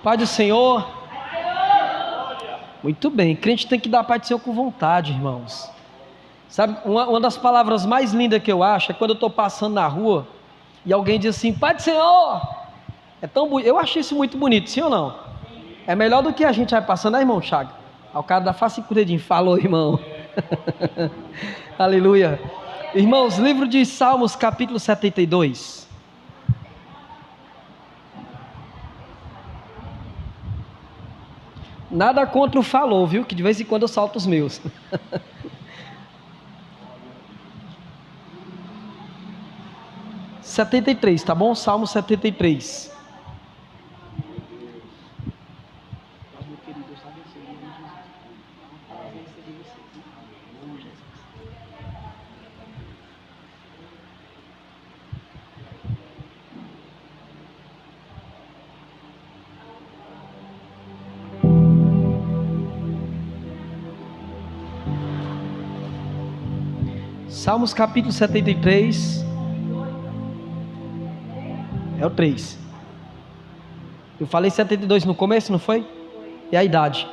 Pai do Senhor. Muito bem, crente tem que dar a paz do Senhor com vontade, irmãos. Sabe, uma das palavras mais lindas que eu acho é quando eu estou passando na rua e alguém diz assim, Pai do Senhor. É tão bonito, eu acho isso muito bonito, sim ou não? É melhor do que a gente vai passando, né, irmão Chaga? Aí o cara dá face com o dedinho, falou, irmão. Aleluia. Irmãos, livro de Salmos, capítulo 72. Nada contra o falou, viu? Que de vez em quando eu salto os meus. (73), tá bom? Salmo 73. Salmos capítulo 73. É o 3. Eu falei 72 no começo, não foi? É a idade.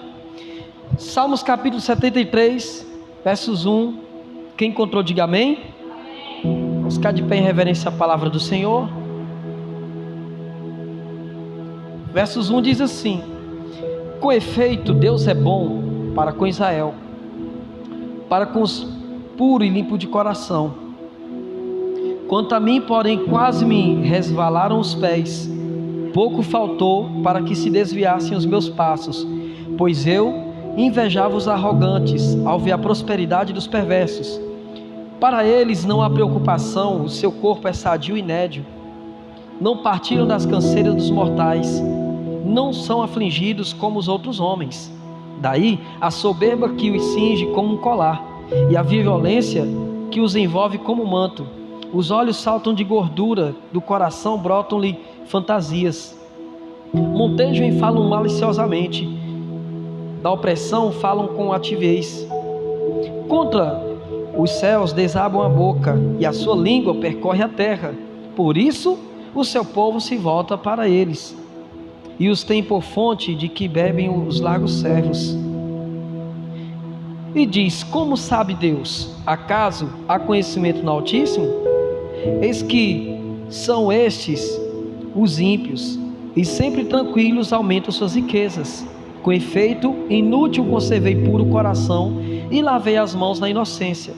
Salmos capítulo 73, versos 1. Quem encontrou, diga amém. Vamos ficar de pé em reverência à palavra do Senhor. Versos 1 diz assim: com efeito, Deus é bom para com Israel, para com os puro e limpo de coração. Quanto a mim, porém, quase me resvalaram os pés. Pouco faltou para que se desviassem os meus passos, pois eu invejava os arrogantes ao ver a prosperidade dos perversos. Para eles não há preocupação, o seu corpo é sadio e nédio. Não partilham das canseiras dos mortais, não são afligidos como os outros homens. Daí a soberba que os cinge como um colar, e a violência que os envolve como manto. Os olhos saltam de gordura, do coração brotam-lhe fantasias. Montejam e falam maliciosamente, da opressão falam com altivez. Contra os céus desabam a boca, e a sua língua percorre a terra. Por isso o seu povo se volta para eles, e os tem por fonte de que bebem os largos servos. E diz: como sabe Deus? Acaso há conhecimento no Altíssimo? Eis que são estes os ímpios, e sempre tranquilos aumentam suas riquezas. Com efeito, inútil conservei puro o coração, e lavei as mãos na inocência,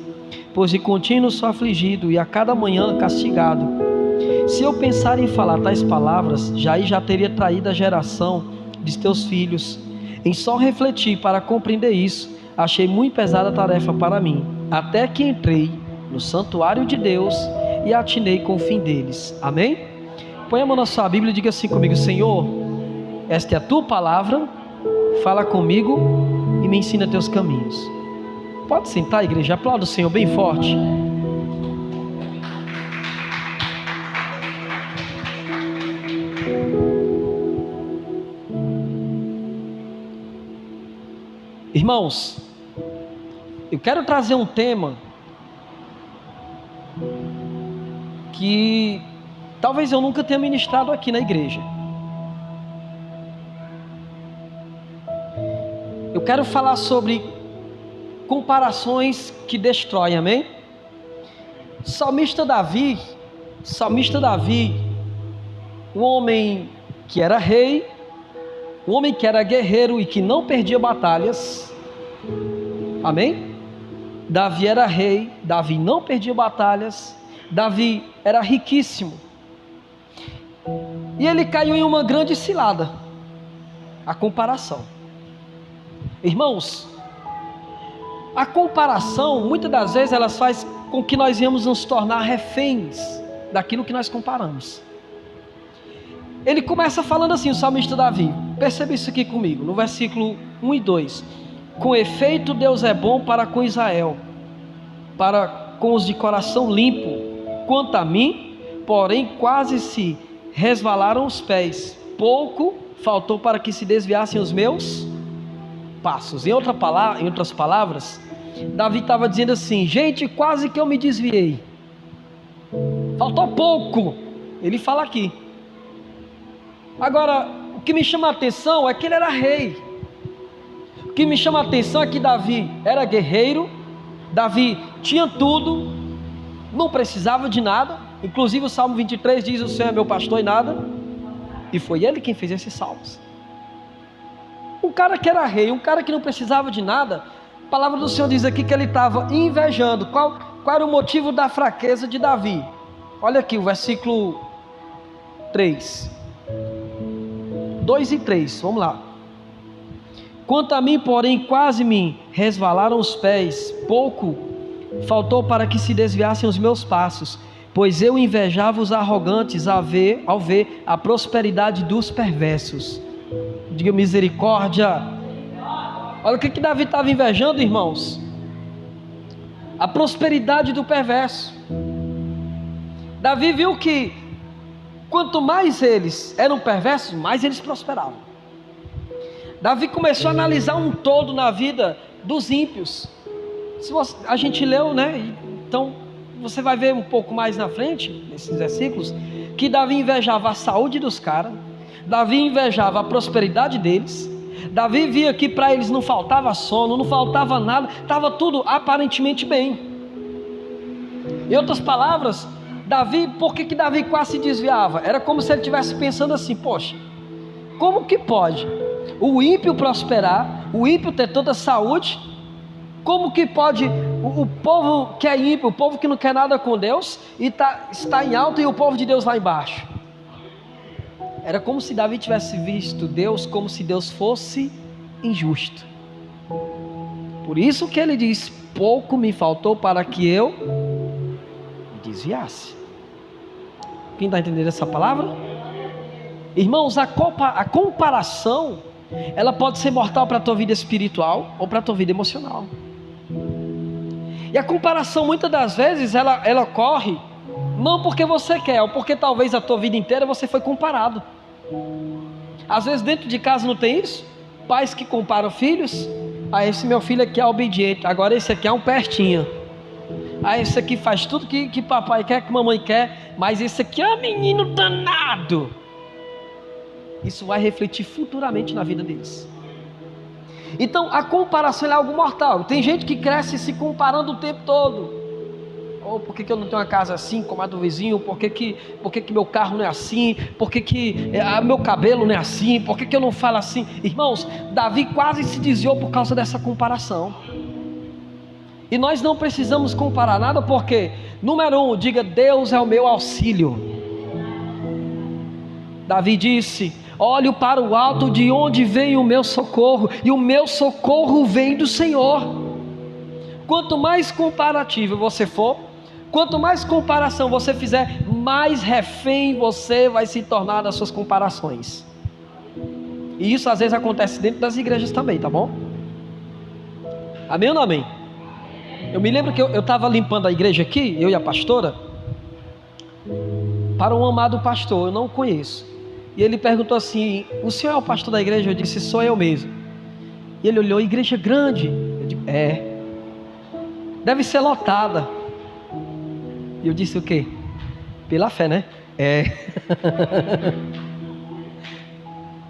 pois de contínuo sou afligido, e a cada manhã castigado. Se eu pensar em falar tais palavras, já teria traído a geração de teus filhos. Em só refletir para compreender isso, achei muito pesada a tarefa para mim, até que entrei no santuário de Deus e atinei com o fim deles. Amém? Põe a mão na sua Bíblia e diga assim comigo: Senhor, esta é a tua palavra, fala comigo e me ensina teus caminhos. Pode sentar, igreja, aplauda o Senhor bem forte. Irmãos, eu quero trazer um tema que talvez eu nunca tenha ministrado aqui na igreja. Eu quero falar sobre comparações que destroem, amém? Salmista Davi, um homem que era rei, um homem que era guerreiro e que não perdia batalhas, amém? Davi era rei, Davi não perdia batalhas, Davi era riquíssimo, e ele caiu em uma grande cilada, a comparação. Irmãos, a comparação, muitas das vezes, ela faz com que nós venhamos nos tornar reféns daquilo que nós comparamos. Ele começa falando assim, o salmista Davi, percebe isso aqui comigo, no versículo 1 e 2. Com efeito, Deus é bom para com Israel, para com os de coração limpo. Quanto a mim, porém, quase se resvalaram os pés. Pouco faltou para que se desviassem os meus passos. Em outras palavras, Davi estava dizendo assim: gente, quase que eu me desviei. Faltou pouco. Ele fala aqui. Agora, o que me chama a atenção é que ele era rei. O que me chama a atenção é que Davi era guerreiro, Davi tinha tudo, não precisava de nada. Inclusive o Salmo 23 diz: o Senhor é meu pastor e nada. E foi ele quem fez esses salmos. Um cara que era rei, um cara que não precisava de nada. A palavra do Senhor diz aqui que ele estava invejando. Qual era o motivo da fraqueza de Davi? Olha aqui o versículo 3, 2 e 3, vamos lá. Quanto a mim, porém, quase me resvalaram os pés, pouco faltou para que se desviassem os meus passos, pois eu invejava os arrogantes ao ver a prosperidade dos perversos. Diga misericórdia. Olha o que Davi estava invejando, irmãos: a prosperidade do perverso. Davi viu que quanto mais eles eram perversos, mais eles prosperavam. Davi começou a analisar um todo na vida dos ímpios. A gente leu, né? Então você vai ver um pouco mais na frente, nesses versículos, que Davi invejava a saúde dos caras, Davi invejava a prosperidade deles, Davi via que para eles não faltava sono, não faltava nada, estava tudo aparentemente bem. Em outras palavras, Davi, por que Davi quase se desviava? Era como se ele estivesse pensando assim: poxa, como que pode o ímpio prosperar, o ímpio ter toda saúde? Como que pode o povo que é ímpio, o povo que não quer nada com Deus, está em alta, e o povo de Deus lá embaixo? Era como se Davi tivesse visto Deus como se Deus fosse injusto. Por isso que ele diz: pouco me faltou para que eu me desviasse. Quem está entendendo essa palavra? Irmãos, a comparação, ela pode ser mortal para a tua vida espiritual ou para a tua vida emocional. E a comparação, muitas das vezes, ela ocorre não porque você quer, ou porque talvez a tua vida inteira você foi comparado. Às vezes dentro de casa não tem isso? Pais que comparam filhos: esse meu filho aqui é obediente, agora esse aqui é um pertinho. Esse aqui faz tudo que papai quer, que mamãe quer, mas esse aqui é um menino danado. Isso vai refletir futuramente na vida deles. Então a comparação é algo mortal. Tem gente que cresce se comparando o tempo todo. Por que eu não tenho uma casa assim como a do vizinho? Por que meu carro não é assim? Por que meu cabelo não é assim? Por que eu não falo assim? Irmãos, Davi quase se desviou por causa dessa comparação. E nós não precisamos comparar nada, porque, número 1, diga: Deus é o meu auxílio. Davi disse: olho para o alto, de onde vem o meu socorro, e o meu socorro vem do Senhor. Quanto mais comparativo você for, quanto mais comparação você fizer, mais refém você vai se tornar das suas comparações. E isso às vezes acontece dentro das igrejas também, tá bom? Amém ou não amém? Eu me lembro que eu estava limpando a igreja aqui, eu e a pastora, para um amado pastor, eu não o conheço. E ele perguntou assim: o senhor é o pastor da igreja? Eu disse: sou eu mesmo. E ele olhou: igreja grande? Eu disse: é. Deve ser lotada. E eu disse: o quê? Pela fé, né? É.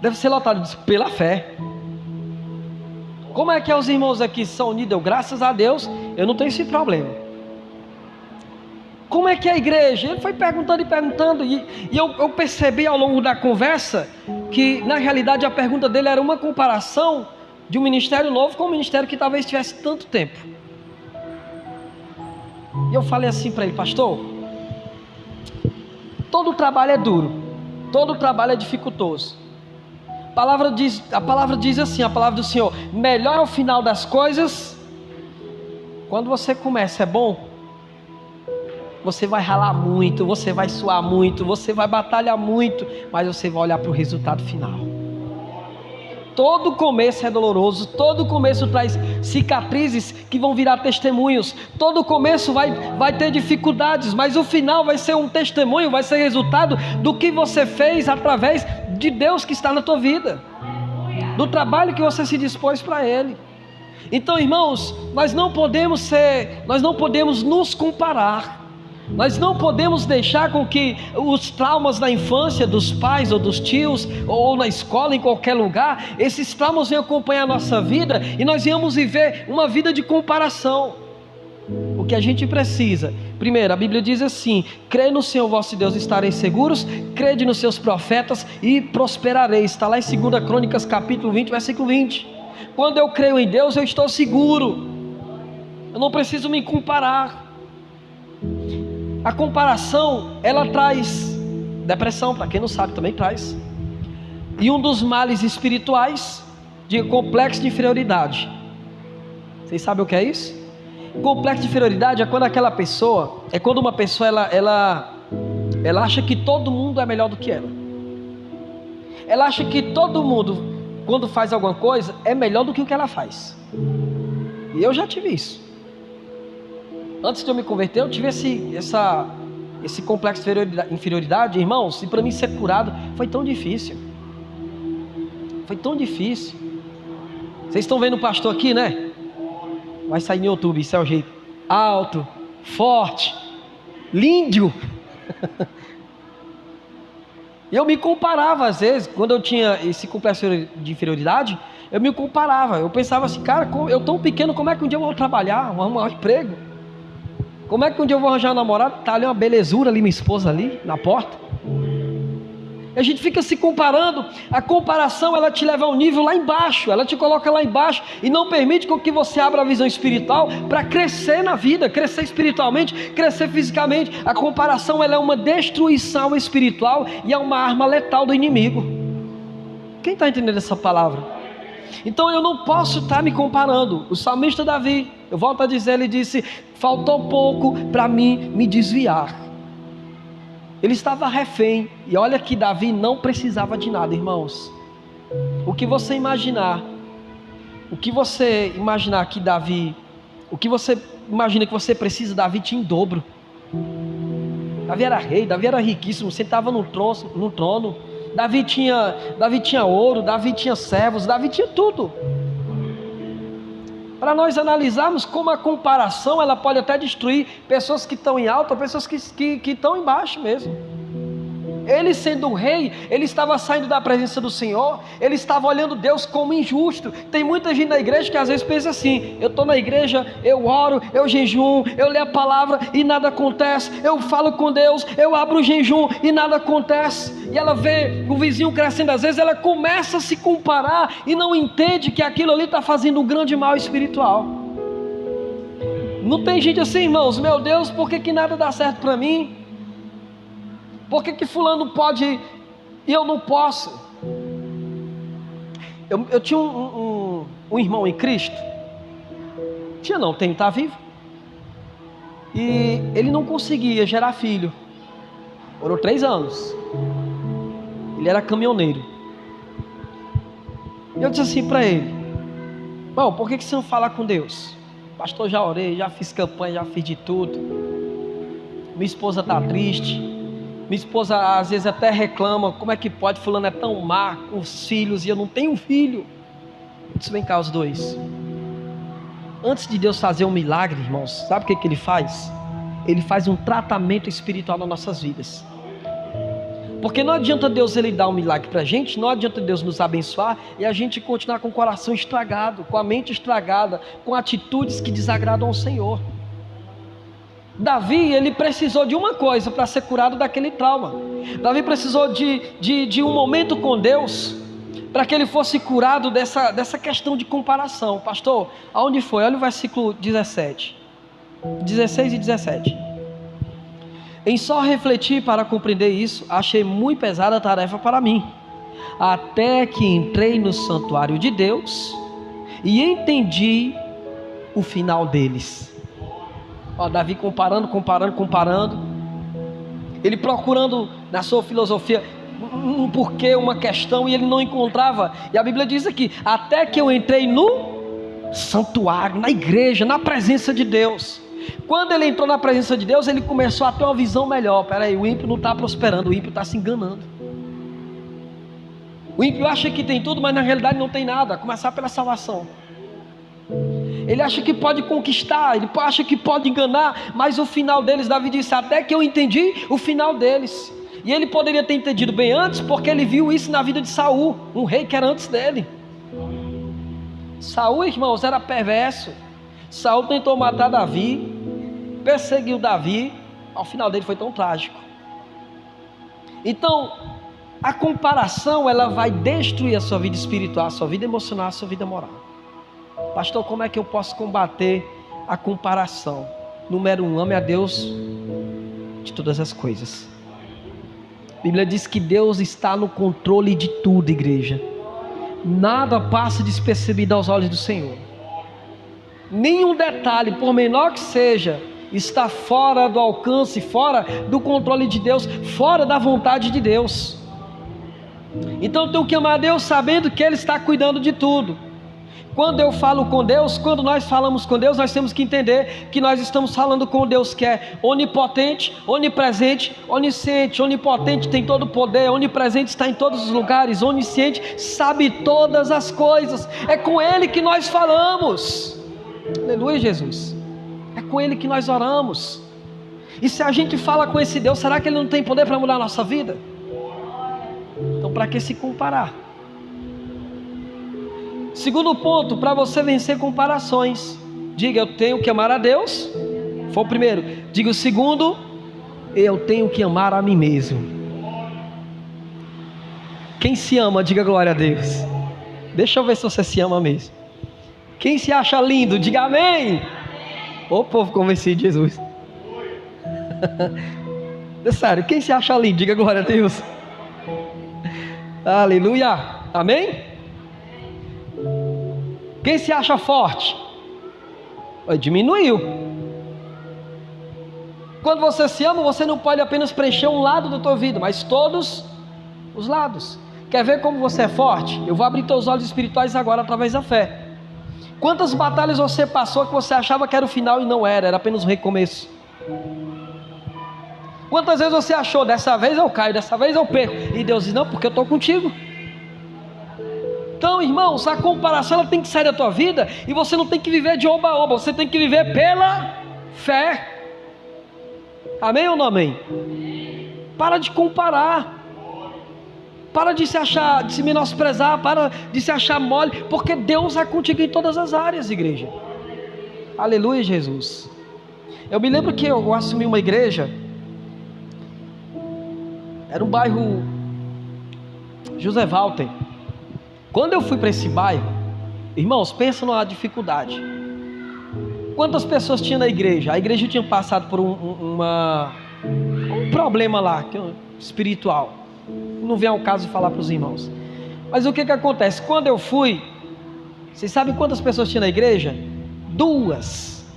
Deve ser lotada. Eu disse: pela fé. Como é que os irmãos aqui são unidos? Eu, graças a Deus, eu não tenho esse problema. Como é que é a igreja? Ele foi perguntando e perguntando, e eu percebi ao longo da conversa que na realidade a pergunta dele era uma comparação de um ministério novo com um ministério que talvez tivesse tanto tempo. E eu falei assim para ele: pastor, todo trabalho é duro, todo trabalho é dificultoso. A palavra diz assim, a palavra do Senhor: melhor é o final das coisas. Quando você começa é bom, você vai ralar muito, você vai suar muito, você vai batalhar muito, mas você vai olhar para o resultado final. Todo começo é doloroso, todo começo traz cicatrizes que vão virar testemunhos, todo começo vai ter dificuldades, mas o final vai ser um testemunho, vai ser resultado do que você fez através de Deus que está na tua vida, do trabalho que você se dispôs para Ele. Então, irmãos, nós não podemos nos comparar. Nós não podemos deixar com que os traumas da infância, dos pais ou dos tios, ou na escola, em qualquer lugar, esses traumas venham acompanhar a nossa vida e nós venhamos viver uma vida de comparação. O que a gente precisa, primeiro, a Bíblia diz assim: crê no Senhor vosso Deus e estareis seguros, crede nos seus profetas e prosperareis. Está lá em 2 Crônicas capítulo 20, versículo 20. Quando eu creio em Deus, eu estou seguro, eu não preciso me comparar. A comparação, ela traz depressão, para quem não sabe também traz, e um dos males espirituais de complexo de inferioridade. Vocês sabem o que é isso? Complexo de inferioridade é quando uma pessoa ela acha que todo mundo é melhor do que ela. Ela acha que todo mundo, quando faz alguma coisa, é melhor do que o que ela faz. E eu já tive isso. Antes de eu me converter, eu tive esse complexo de inferioridade, irmãos, e para mim ser curado foi tão difícil. Foi tão difícil. Vocês estão vendo o pastor aqui, né? Vai sair no YouTube, isso é o jeito. Alto, forte, lindo. Eu me comparava às vezes, quando eu tinha esse complexo de inferioridade, eu me comparava. Eu pensava assim, cara, eu tão pequeno, como é que um dia eu vou trabalhar, vou arrumar um emprego? Como é que um dia eu vou arranjar um namorado? Está ali uma belezura ali, minha esposa ali, na porta. A gente fica se comparando. A comparação, ela te leva a um nível lá embaixo. Ela te coloca lá embaixo e não permite com que você abra a visão espiritual para crescer na vida, crescer espiritualmente, crescer fisicamente. A comparação, ela é uma destruição espiritual e é uma arma letal do inimigo. Quem está entendendo essa palavra? Então eu não posso estar me comparando. O salmista Davi, eu volto a dizer, ele disse: faltou pouco para mim me desviar. Ele estava refém. E olha que Davi não precisava de nada, irmãos. O que você imaginar que Davi, o que você imagina que você precisa, Davi tinha em dobro. Davi era rei, Davi era riquíssimo, sentava no trono. Davi tinha ouro, Davi tinha servos, Davi tinha tudo. Para nós analisarmos como a comparação, ela pode até destruir pessoas que estão em alta, pessoas que estão embaixo mesmo. Ele sendo um rei, ele estava saindo da presença do Senhor, ele estava olhando Deus como injusto. Tem muita gente na igreja que às vezes pensa assim: eu estou na igreja, eu oro, eu jejum, eu leio a palavra e nada acontece, eu falo com Deus, eu abro o jejum e nada acontece. E ela vê o vizinho crescendo, às vezes ela começa a se comparar e não entende que aquilo ali está fazendo um grande mal espiritual. Não tem gente assim, irmãos: meu Deus, por que nada dá certo para mim? Por que fulano pode e eu não posso? Eu tinha um irmão em Cristo. Tem, está vivo. E ele não conseguia gerar filho. Orou 3 anos. Ele era caminhoneiro. E eu disse assim para ele: bom, por que você não fala com Deus? Pastor, já orei, já fiz campanha, já fiz de tudo. Minha esposa está triste. Minha esposa às vezes até reclama: como é que pode, fulano é tão má com os filhos e eu não tenho um filho. Eu disse: vem cá os dois. Antes de Deus fazer um milagre, irmãos, sabe o que Ele faz? Ele faz um tratamento espiritual nas nossas vidas. Porque não adianta Deus Ele dar um milagre para a gente, não adianta Deus nos abençoar e a gente continuar com o coração estragado, com a mente estragada, com atitudes que desagradam ao Senhor. Davi, ele precisou de uma coisa para ser curado daquele trauma. Davi precisou de um momento com Deus para que ele fosse curado dessa questão de comparação. Pastor, aonde foi? Olha o versículo 16 e 17. Em só refletir para compreender isso, achei muito pesada a tarefa para mim, até que entrei no santuário de Deus e entendi o final deles. Davi comparando, ele procurando na sua filosofia um porquê, uma questão, e ele não encontrava. E a Bíblia diz aqui: até que eu entrei no santuário, na igreja, na presença de Deus. Quando ele entrou na presença de Deus, ele começou a ter uma visão melhor. Peraí, o ímpio não está prosperando, o ímpio está se enganando. O ímpio acha que tem tudo, mas na realidade não tem nada. A começar pela salvação. Ele acha que pode conquistar, ele acha que pode enganar, mas o final deles, Davi disse, até que eu entendi o final deles. E ele poderia ter entendido bem antes, porque ele viu isso na vida de Saul, um rei que era antes dele. Saul, irmãos, era perverso. Saul tentou matar Davi, perseguiu Davi, ao final dele foi tão trágico. Então, a comparação, ela vai destruir a sua vida espiritual, a sua vida emocional, a sua vida moral. Pastor, como é que eu posso combater a comparação? Número 1, ame a Deus de todas as coisas. A Bíblia diz que Deus está no controle de tudo, igreja. Nada passa despercebido aos olhos do Senhor. Nenhum detalhe, por menor que seja, está fora do alcance, fora do controle de Deus, fora da vontade de Deus. Então eu tenho que amar a Deus sabendo que Ele está cuidando de tudo. Quando eu falo com Deus, quando nós falamos com Deus, nós temos que entender que nós estamos falando com Deus que é onipotente, onipresente, onisciente. Onipotente tem todo o poder, onipresente está em todos os lugares, onisciente sabe todas as coisas. É com Ele que nós falamos. Aleluia, Jesus. É com Ele que nós oramos. E se a gente fala com esse Deus, será que Ele não tem poder para mudar a nossa vida? Então para que se comparar? Segundo ponto, para você vencer comparações, diga, eu tenho que amar a Deus. Foi o primeiro. Diga o segundo, eu tenho que amar a mim mesmo. Quem se ama, diga glória a Deus. Deixa eu ver se você se ama mesmo. Quem se acha lindo, diga amém. Ô povo convencido de Jesus. É sério, quem se acha lindo, diga glória a Deus. Aleluia, amém? Quem se acha forte? Diminuiu. Quando você se ama, você não pode apenas preencher um lado da tua vida, mas todos os lados. Quer ver como você é forte? Eu vou abrir teus olhos espirituais agora através da fé. Quantas batalhas você passou que você achava que era o final e não era, era apenas um recomeço? Quantas vezes você achou, dessa vez eu caio, dessa vez eu perco, e Deus diz, não, porque eu estou contigo. Então, irmãos, a comparação ela tem que sair da tua vida, e você não tem que viver de oba-oba, você tem que viver pela fé. Amém ou não amém? Para de comparar. Para de se achar, de se menosprezar, para de se achar mole, porque Deus é contigo em todas as áreas, igreja. Aleluia, Jesus. Eu me lembro que eu assumi uma igreja, era um bairro José Walter. Quando eu fui para esse bairro, irmãos, pensa numa dificuldade. Quantas pessoas tinha na igreja? A igreja tinha passado por um problema lá, espiritual. Não vem ao caso de falar para os irmãos. Mas o que acontece? Quando eu fui, vocês sabem quantas pessoas tinha na igreja? 2.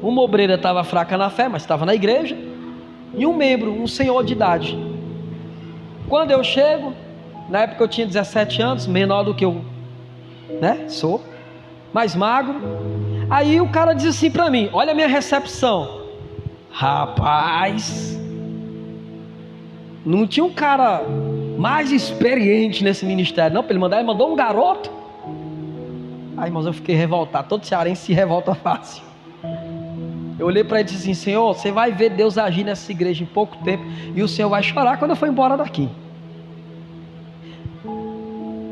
Uma obreira estava fraca na fé, mas estava na igreja. E um membro, um senhor de idade. Quando eu chego, na época eu tinha 17 anos, menor do que eu, sou, mais magro. Aí o cara diz assim para mim, olha a minha recepção. Rapaz, não tinha um cara mais experiente nesse ministério não, para ele mandar, ele mandou um garoto. Aí, irmãos, eu fiquei revoltado. Todo cearense se revolta fácil. Eu olhei para ele e disse assim, Senhor, você vai ver Deus agir nessa igreja em pouco tempo, e o Senhor vai chorar quando eu for embora daqui.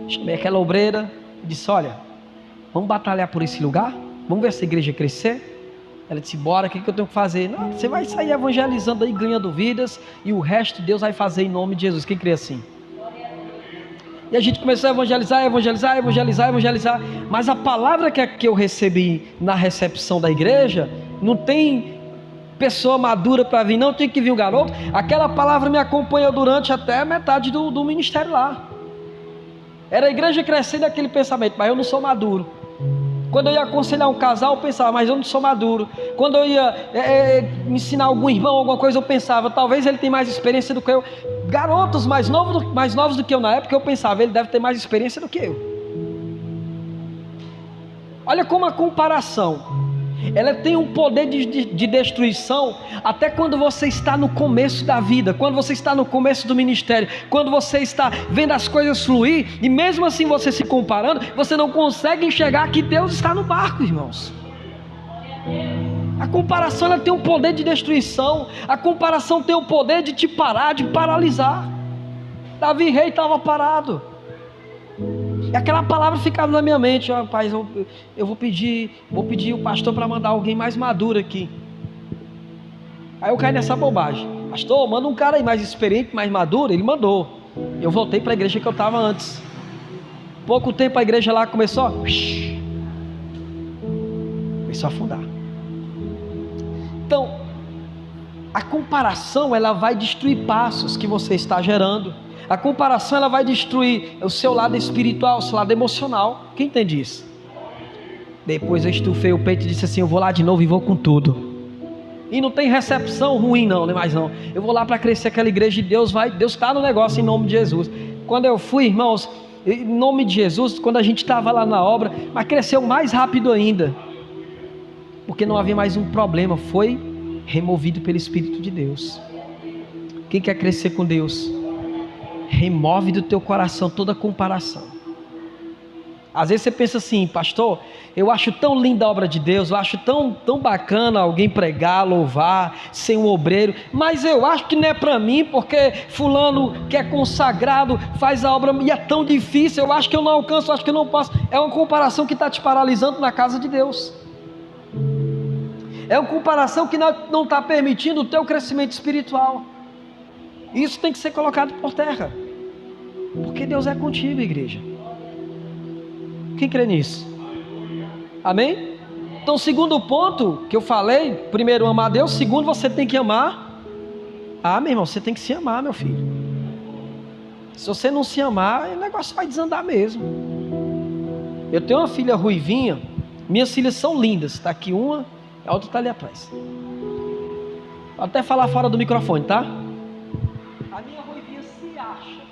Chamei aquela obreira e disse, olha, vamos batalhar por esse lugar? Vamos ver essa igreja crescer? Ela disse, bora, o que eu tenho que fazer? Não, você vai sair evangelizando aí, ganhando vidas, e o resto Deus vai fazer em nome de Jesus. Quem crê assim? E a gente começou a evangelizar, mas a palavra que eu recebi na recepção da igreja, não tem pessoa madura para vir, não tem que vir um garoto. Aquela palavra me acompanhou durante até a metade do ministério lá. Era a igreja crescendo aquele pensamento, mas eu não sou maduro. Quando eu ia aconselhar um casal, eu pensava, mas eu não sou maduro. Quando eu ia ensinar algum irmão, alguma coisa, eu pensava, talvez ele tenha mais experiência do que eu. Garotos mais novos do que eu na época, eu pensava, ele deve ter mais experiência do que eu. Olha como a comparação. ela tem um poder de destruição até quando você está no começo da vida, quando você está no começo do ministério, quando você está vendo as coisas fluir, e mesmo assim você se comparando, você não consegue enxergar que Deus está no barco, irmãos. A comparação, ela tem um poder de destruição, a comparação tem o poder de te parar, de paralisar. Davi rei estava parado, e aquela palavra ficava na minha mente: rapaz, eu vou pedir o pastor para mandar alguém mais maduro aqui. Aí eu caí nessa bobagem: pastor, manda um cara aí mais experiente, mais maduro. Ele mandou. Eu voltei para a igreja que eu estava antes. Pouco tempo a igreja lá começou a afundar. Então, a comparação, ela vai destruir passos que você está gerando. A comparação, ela vai destruir o seu lado espiritual, o seu lado emocional. Quem entende isso? Depois eu estufei o peito e disse assim: eu vou lá de novo e vou com tudo. E não tem recepção ruim não, nem mais não. Eu vou lá para crescer aquela igreja, e Deus está no negócio, em nome de Jesus. Quando eu fui, irmãos, em nome de Jesus, quando a gente estava lá na obra, mas cresceu mais rápido ainda, porque não havia mais um problema, foi removido pelo Espírito de Deus. Quem quer crescer com Deus? Remove do teu coração toda comparação. Às vezes você pensa assim: pastor, eu acho tão linda a obra de Deus, eu acho tão bacana alguém pregar, louvar, ser um obreiro, mas eu acho que não é para mim, porque fulano que é consagrado faz a obra e é tão difícil, eu acho que eu não alcanço, eu acho que eu não posso. É uma comparação que está te paralisando na casa de Deus. É uma comparação que não está permitindo o teu crescimento espiritual. Isso tem que ser colocado por terra, porque Deus é contigo, igreja. Quem crê nisso? Amém? Então, segundo ponto que eu falei: primeiro, amar a Deus. Segundo, você tem que amar. Meu irmão, você tem que se amar, meu filho. Se você não se amar, o negócio vai desandar mesmo. Eu tenho uma filha ruivinha. Minhas filhas são lindas. Está aqui uma, a outra está ali atrás. Vou até falar fora do microfone, tá? A minha ruivinha se acha.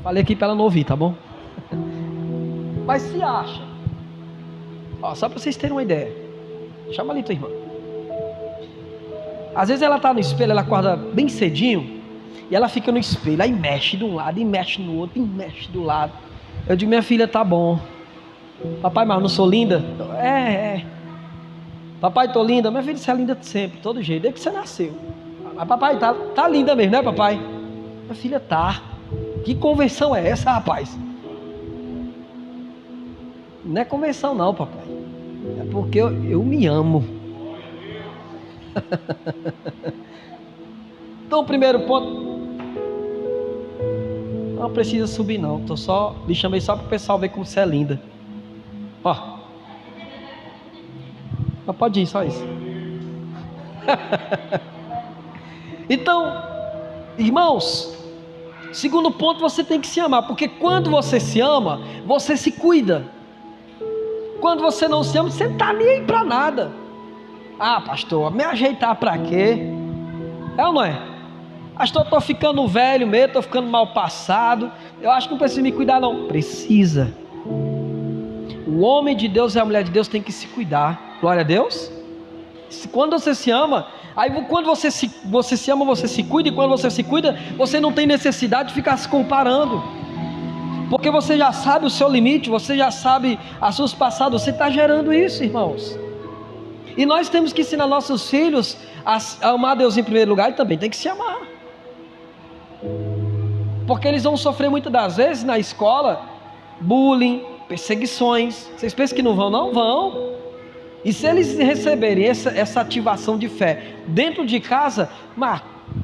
Falei aqui para ela não ouvir, tá bom? Mas se acha. Só para vocês terem uma ideia. Chama ali tua irmã. Às vezes ela está no espelho, ela acorda bem cedinho, e ela fica no espelho, aí mexe de um lado, e mexe no outro, e mexe do lado. Eu digo: minha filha, tá bom. Papai, mas não sou linda? É. Papai, tô linda? Minha filha, você é linda sempre, todo jeito, desde que você nasceu. Mas papai, tá linda mesmo, né, papai? Minha filha, tá. Que convenção é essa, rapaz? Não é convenção não, papai. É porque eu me amo. Então, o primeiro ponto, não precisa subir não. Me chamei só para o pessoal ver como você é linda. Mas pode ir, só isso. Então, irmãos, segundo ponto, você tem que se amar, porque quando você se ama, você se cuida. Quando você não se ama, você não está nem aí para nada. Pastor, me ajeitar para quê? É ou não é? Pastor, eu estou ficando velho mesmo, estou ficando mal passado, eu acho que não preciso me cuidar não. Precisa. O homem de Deus e a mulher de Deus tem que se cuidar. Glória a Deus. Quando você se ama, aí quando você se ama, você se cuida. E quando você se cuida, você não tem necessidade de ficar se comparando, porque você já sabe o seu limite, você já sabe as suas passadas. Você está gerando isso, irmãos. E nós temos que ensinar nossos filhos a amar a Deus em primeiro lugar, e também tem que se amar, porque eles vão sofrer muitas das vezes na escola bullying, perseguições. Vocês pensam que não vão? Não vão. E se eles receberem essa ativação de fé dentro de casa,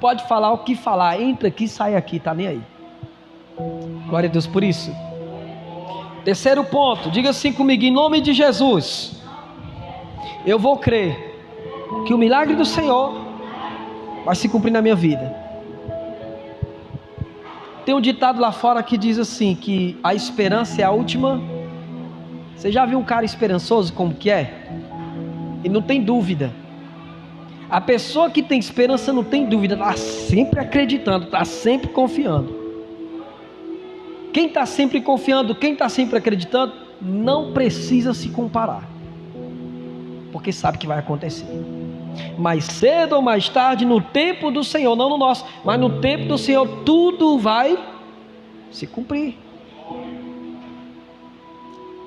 pode falar o que falar, entra aqui, sai aqui, tá nem aí. Glória a Deus por isso. Terceiro ponto, diga assim comigo: em nome de Jesus, eu vou crer que o milagre do Senhor vai se cumprir na minha vida. Tem um ditado lá fora que diz assim, que a esperança é a última. Você já viu um cara esperançoso como que é? E não tem dúvida. A pessoa que tem esperança não tem dúvida, está sempre acreditando, está sempre confiando. Quem está sempre confiando, quem está sempre acreditando, não precisa se comparar, porque sabe que vai acontecer. Mais cedo ou mais tarde, no tempo do Senhor, não no nosso, mas no tempo do Senhor, tudo vai se cumprir.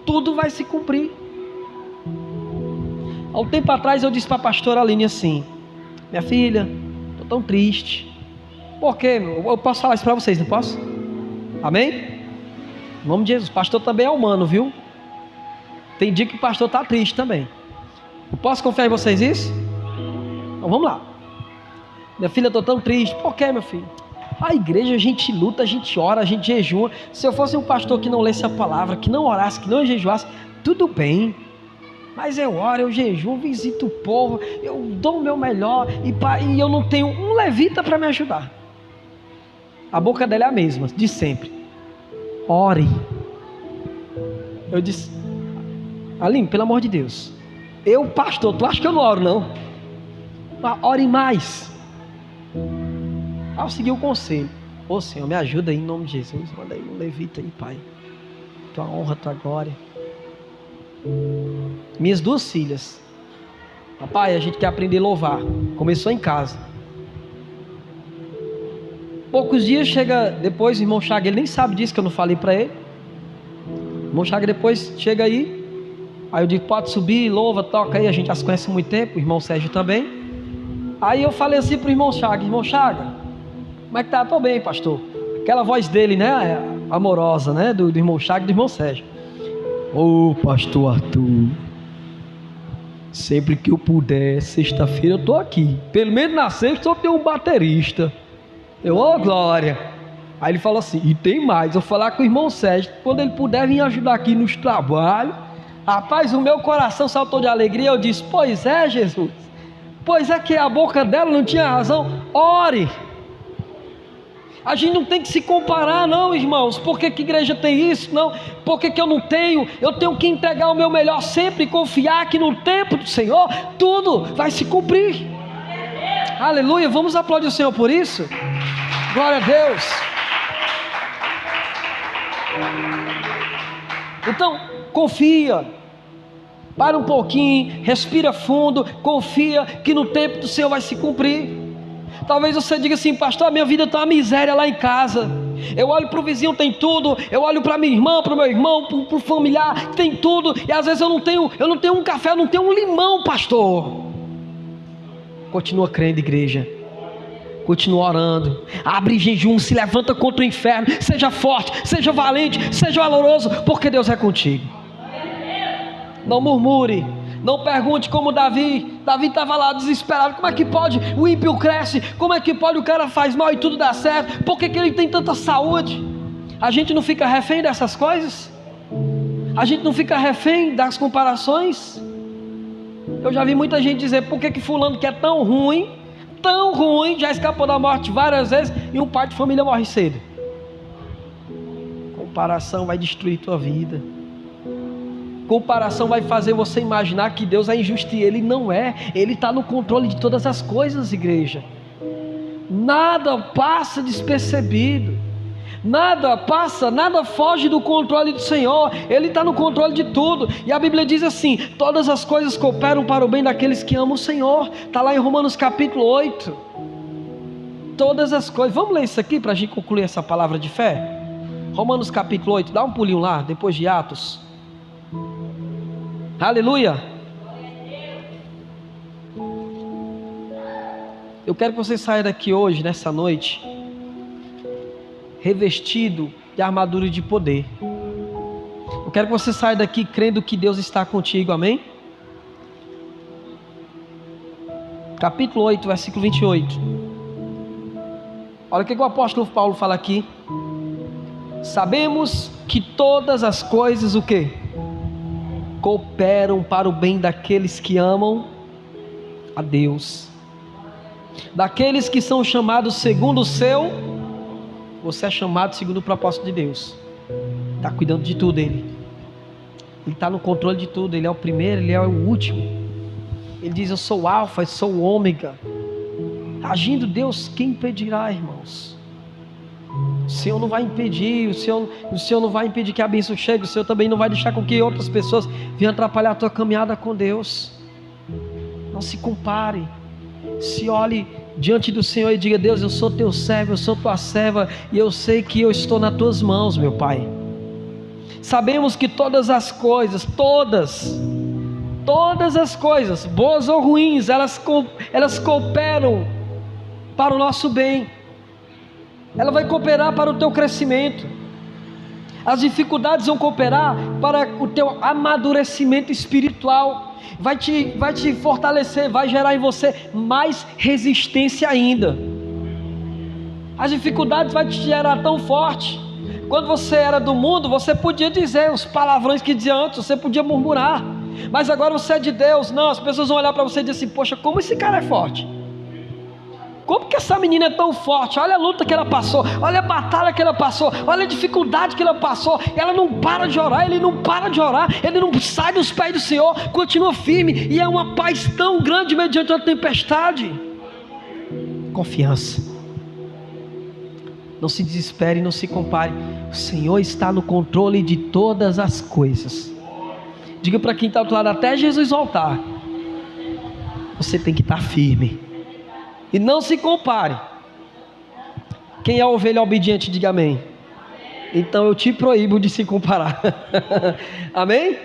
Tudo vai se cumprir. Há um tempo atrás eu disse para a pastora Aline assim: minha filha, estou tão triste. Por quê? Eu posso falar isso para vocês, não posso? Amém? Em nome de Jesus. O pastor também é humano, viu? Tem dia que o pastor está triste também. Eu posso confiar em vocês isso? Então vamos lá. Minha filha, estou tão triste. Por quê, meu filho? A igreja, a gente luta, a gente ora, a gente jejua. Se eu fosse um pastor que não lesse a palavra, que não orasse, que não jejuasse, tudo bem. Mas eu oro, eu jejuo, visito o povo, eu dou o meu melhor, e eu não tenho um levita para me ajudar. A boca dela é a mesma, de sempre. Ore. Eu disse: Aline, pelo amor de Deus, eu, pastor, tu acha que eu não oro, não? Ore mais. Aí eu segui o conselho: ô Senhor, me ajuda aí em nome de Jesus, manda aí um levita aí, Pai, tua honra, tua glória. Minhas 2 filhas, papai, a gente quer aprender a louvar. Começou em casa. Poucos dias chega depois o irmão Chaga, ele nem sabe disso que eu não falei para ele. O irmão Chaga depois chega aí eu digo: pode subir, louva, toca aí. A gente já se conhece há muito tempo, o irmão Sérgio também. Aí eu falei assim pro irmão Chaga: irmão Chaga, como é que tá? Tô bem, pastor. Aquela voz dele, né, amorosa, né, do irmão Chaga e do irmão Sérgio. Ô pastor Arthur, sempre que eu puder, sexta-feira eu tô aqui. Pelo menos na sexta eu tenho um baterista. Ô glória. Aí ele falou assim: e tem mais, eu vou falar com o irmão Sérgio, quando ele puder vir ajudar aqui nos trabalhos. Rapaz, o meu coração saltou de alegria. Eu disse: pois é, Jesus, pois é que a boca dela não tinha razão. Ore. A gente não tem que se comparar, não, irmãos. Por que a igreja tem isso? Não. Por que eu não tenho? Eu tenho que entregar o meu melhor sempre e confiar que no tempo do Senhor tudo vai se cumprir. Aleluia. Vamos aplaudir o Senhor por isso. Glória a Deus. Então, confia. Para um pouquinho, respira fundo, confia que no tempo do Senhor vai se cumprir. Talvez você diga assim: pastor, a minha vida está uma miséria lá em casa. Eu olho para o vizinho, tem tudo. Eu olho para minha irmã, para o meu irmão, para o familiar, tem tudo. E às vezes eu não tenho um café, eu não tenho um limão, pastor. Continua crendo, igreja. Continua orando. Abre jejum, se levanta contra o inferno. Seja forte, seja valente, seja valoroso, porque Deus é contigo. Não murmure. Não pergunte como Davi estava lá desesperado. Como é que pode? O ímpio cresce. Como é que pode? O cara faz mal e tudo dá certo. Por que ele tem tanta saúde? A gente não fica refém dessas coisas? A gente não fica refém das comparações? Eu já vi muita gente dizer: por que fulano que é tão ruim, já escapou da morte várias vezes, e um pai de família morre cedo? Comparação vai destruir tua vida. Comparação vai fazer você imaginar que Deus é injusto, e Ele não é. Ele está no controle de todas as coisas, igreja. Nada passa despercebido. Nada foge do controle do Senhor. Ele está no controle de tudo. E a Bíblia diz assim: todas as coisas cooperam para o bem daqueles que amam o Senhor. Está lá em Romanos capítulo 8. Todas as coisas. Vamos ler isso aqui para a gente concluir essa palavra de fé? Romanos capítulo 8. Dá um pulinho lá, depois de Atos. Aleluia. Eu quero que você saia daqui hoje, nessa noite, revestido de armadura de poder. Eu quero que você saia daqui crendo que Deus está contigo, amém? Capítulo 8, versículo 28. Olha o que o apóstolo Paulo fala aqui. Sabemos que todas as coisas, o quê? Cooperam para o bem daqueles que amam a Deus, daqueles que são chamados segundo o seu. Você é chamado segundo o propósito de Deus. Está cuidando de tudo Ele está no controle de tudo. Ele é o primeiro, Ele é o último. Ele diz: eu sou o alfa, eu sou o ômega. Agindo Deus, quem impedirá, irmãos? O Senhor não vai impedir, o Senhor não vai impedir que a bênção chegue, o Senhor também não vai deixar com que outras pessoas venham atrapalhar a tua caminhada com Deus. Não se compare, se olhe diante do Senhor e diga: Deus, eu sou teu servo, eu sou tua serva, e eu sei que eu estou nas tuas mãos, meu Pai. Sabemos que todas as coisas, todas as coisas, boas ou ruins, elas cooperam para o nosso bem. Ela vai cooperar para o teu crescimento. As dificuldades vão cooperar para o teu amadurecimento espiritual. Vai te fortalecer, vai gerar em você mais resistência ainda. As dificuldades vão te gerar tão forte. Quando você era do mundo, você podia dizer os palavrões que dizia antes, você podia murmurar. Mas agora você é de Deus. Não, as pessoas vão olhar para você e dizer assim: poxa, como esse cara é forte? Como que essa menina é tão forte? Olha a luta que ela passou, olha a batalha que ela passou, olha a dificuldade que ela passou. Ela não para de orar, ele não para de orar, ele não sai dos pés do Senhor, continua firme, e é uma paz tão grande mediante a tempestade. Confiança. Não se desespere, não se compare. O Senhor está no controle de todas as coisas. Diga para quem está do outro lado: até Jesus voltar, você tem que estar firme. E não se compare. Quem é a ovelha obediente, diga amém. Então eu te proíbo de se comparar. Amém?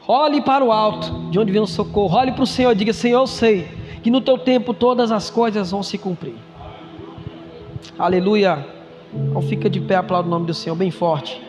Olhe para o alto, de onde vem o socorro. Olhe para o Senhor e diga: Senhor, eu sei que no teu tempo todas as coisas vão se cumprir. Aleluia. Então fica de pé, aplauda o nome do Senhor bem forte.